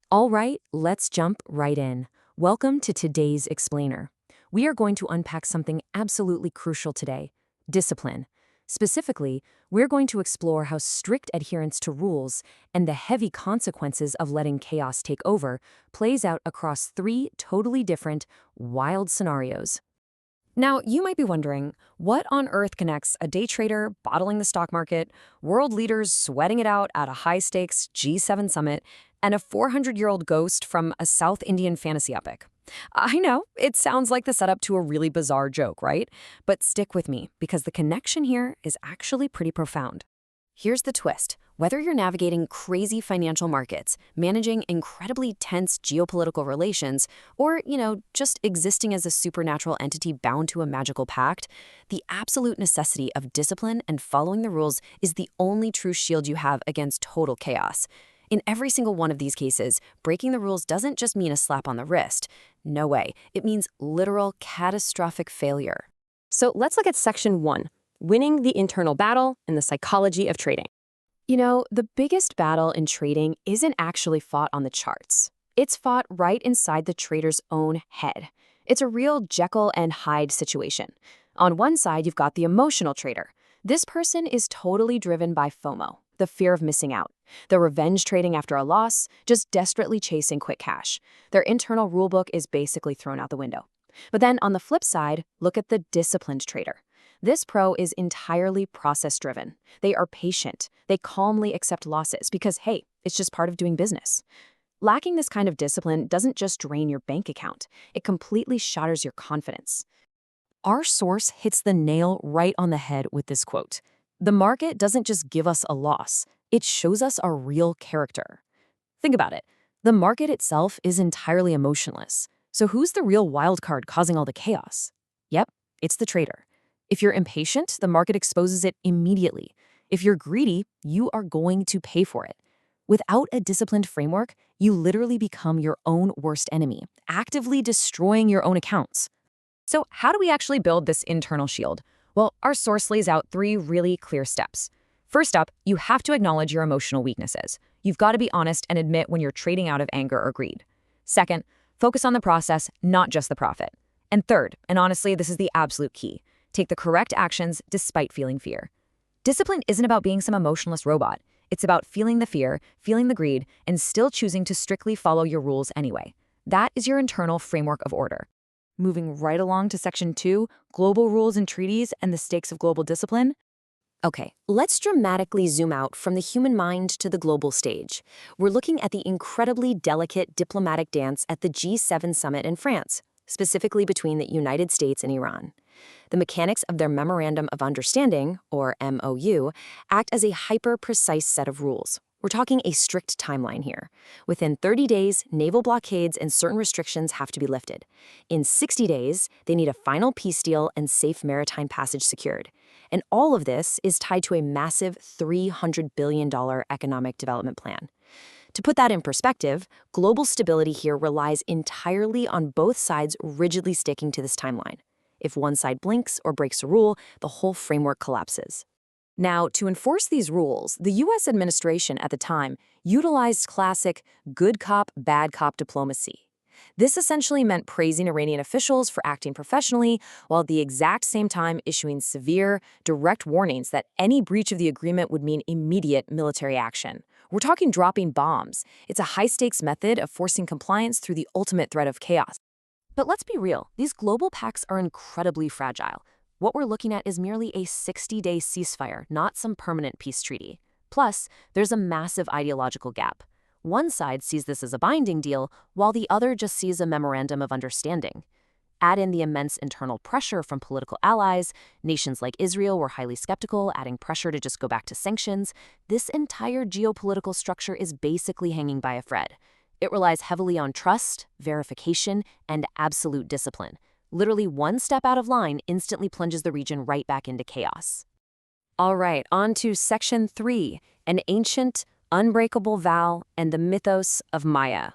All right, let's jump right in. Welcome to today's Explainer. We are going to unpack something absolutely crucial today: discipline. Specifically, we're going to explore how strict adherence to rules and the heavy consequences of letting chaos take over plays out across three totally different, wild scenarios. Now, you might be wondering, what on earth connects a day trader bottling the stock market, world leaders sweating it out at a high stakes G7 summit, and a 400-year-old ghost from a South Indian fantasy epic? I know, it sounds like the setup to a really bizarre joke, right? But stick with me, because the connection here is actually pretty profound. Here's the twist. Whether you're navigating crazy financial markets, managing incredibly tense geopolitical relations, or, just existing as a supernatural entity bound to a magical pact, the absolute necessity of discipline and following the rules is the only true shield you have against total chaos. In every single one of these cases, breaking the rules doesn't just mean a slap on the wrist. No way. It means literal catastrophic failure. So let's look at Section 1. Winning the internal battle and the psychology of trading. The biggest battle in trading isn't actually fought on the charts. It's fought right inside the trader's own head. It's a real Jekyll and Hyde situation. On one side, you've got the emotional trader. This person is totally driven by FOMO, the fear of missing out. The revenge trading after a loss, just desperately chasing quick cash. Their internal rulebook is basically thrown out the window. But then on the flip side, look at the disciplined trader. This pro is entirely process-driven. They are patient. They calmly accept losses because, hey, it's just part of doing business. Lacking this kind of discipline doesn't just drain your bank account. It completely shatters your confidence. Our source hits the nail right on the head with this quote. The market doesn't just give us a loss. It shows us our real character. Think about it. The market itself is entirely emotionless. So who's the real wild card causing all the chaos? Yep, it's the trader. If you're impatient, the market exposes it immediately. If you're greedy, you are going to pay for it. Without a disciplined framework, you literally become your own worst enemy, actively destroying your own accounts. So how do we actually build this internal shield? Well, our source lays out three really clear steps. First up, you have to acknowledge your emotional weaknesses. You've got to be honest and admit when you're trading out of anger or greed. Second, focus on the process, not just the profit. And third, and honestly, this is the absolute key, take the correct actions despite feeling fear. Discipline isn't about being some emotionless robot. It's about feeling the fear, feeling the greed, and still choosing to strictly follow your rules anyway. That is your internal framework of order. Moving right along to Section 2, global rules and treaties and the stakes of global discipline. Okay, let's dramatically zoom out from the human mind to the global stage. We're looking at the incredibly delicate diplomatic dance at the G7 summit in France, specifically between the United States and Iran. The mechanics of their Memorandum of Understanding, or MOU, act as a hyper-precise set of rules. We're talking a strict timeline here. Within 30 days, naval blockades and certain restrictions have to be lifted. In 60 days, they need a final peace deal and safe maritime passage secured. And all of this is tied to a massive $300 billion economic development plan. To put that in perspective, global stability here relies entirely on both sides rigidly sticking to this timeline. If one side blinks or breaks a rule, the whole framework collapses. Now, to enforce these rules, the U.S. administration at the time utilized classic good cop, bad cop diplomacy. This essentially meant praising Iranian officials for acting professionally, while at the exact same time issuing severe, direct warnings that any breach of the agreement would mean immediate military action. We're talking dropping bombs. It's a high-stakes method of forcing compliance through the ultimate threat of chaos. But let's be real, these global pacts are incredibly fragile. What we're looking at is merely a 60-day ceasefire, not some permanent peace treaty. Plus, there's a massive ideological gap. One side sees this as a binding deal, while the other just sees a memorandum of understanding. Add in the immense internal pressure from political allies, nations like Israel were highly skeptical, adding pressure to just go back to sanctions. This entire geopolitical structure is basically hanging by a thread. It relies heavily on trust, verification, and absolute discipline. Literally one step out of line instantly plunges the region right back into chaos. All right, on to Section 3, an ancient, unbreakable vow and the mythos of Maya.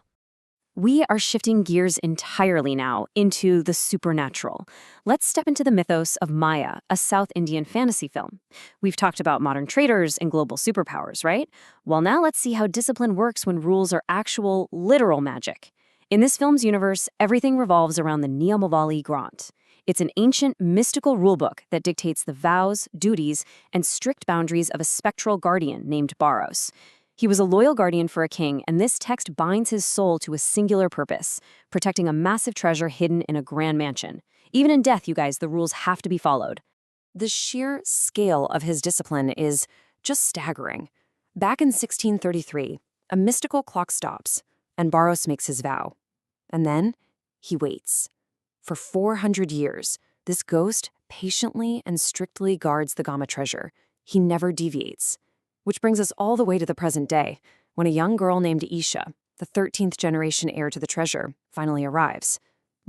We are shifting gears entirely now into the supernatural. Let's step into the mythos of Maya, a South Indian fantasy film. We've talked about modern traders and global superpowers, right? Well, now let's see how discipline works when rules are actual, literal magic. In this film's universe, everything revolves around the Niyamavali Grant. It's an ancient, mystical rulebook that dictates the vows, duties, and strict boundaries of a spectral guardian named Baros. He was a loyal guardian for a king, and this text binds his soul to a singular purpose, protecting a massive treasure hidden in a grand mansion. Even in death, you guys, the rules have to be followed. The sheer scale of his discipline is just staggering. Back in 1633, a mystical clock stops, and Baros makes his vow. And then he waits. For 400 years, this ghost patiently and strictly guards the Gama treasure. He never deviates. Which brings us all the way to the present day, when a young girl named Isha, the 13th generation heir to the treasure, finally arrives.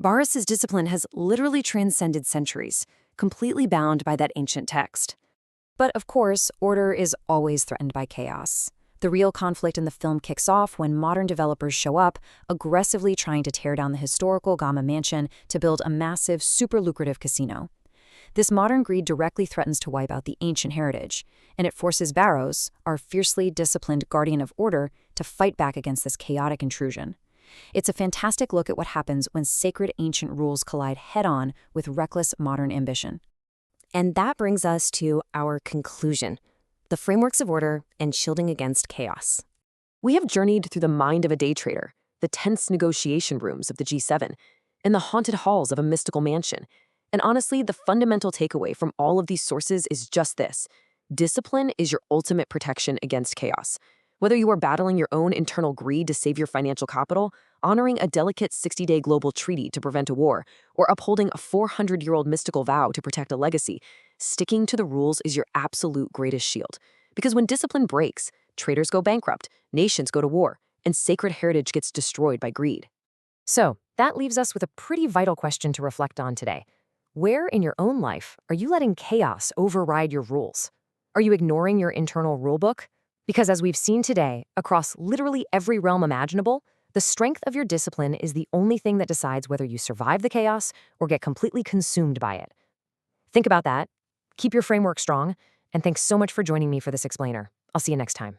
Baras's discipline has literally transcended centuries, completely bound by that ancient text. But of course, order is always threatened by chaos. The real conflict in the film kicks off when modern developers show up, aggressively trying to tear down the historical Gama mansion to build a massive, super lucrative casino. This modern greed directly threatens to wipe out the ancient heritage, and it forces Baros, our fiercely disciplined guardian of order, to fight back against this chaotic intrusion. It's a fantastic look at what happens when sacred ancient rules collide head-on with reckless modern ambition. And that brings us to our conclusion: the frameworks of order and shielding against chaos. We have journeyed through the mind of a day trader, the tense negotiation rooms of the G7, and the haunted halls of a mystical mansion. And honestly, the fundamental takeaway from all of these sources is just this: discipline is your ultimate protection against chaos. Whether you are battling your own internal greed to save your financial capital, honoring a delicate 60-day global treaty to prevent a war, or upholding a 400-year-old mystical vow to protect a legacy, sticking to the rules is your absolute greatest shield. Because when discipline breaks, traders go bankrupt, nations go to war, and sacred heritage gets destroyed by greed. So, that leaves us with a pretty vital question to reflect on today. Where in your own life are you letting chaos override your rules? Are you ignoring your internal rulebook? Because as we've seen today, across literally every realm imaginable, the strength of your discipline is the only thing that decides whether you survive the chaos or get completely consumed by it. Think about that, keep your framework strong, and thanks so much for joining me for this explainer. I'll see you next time.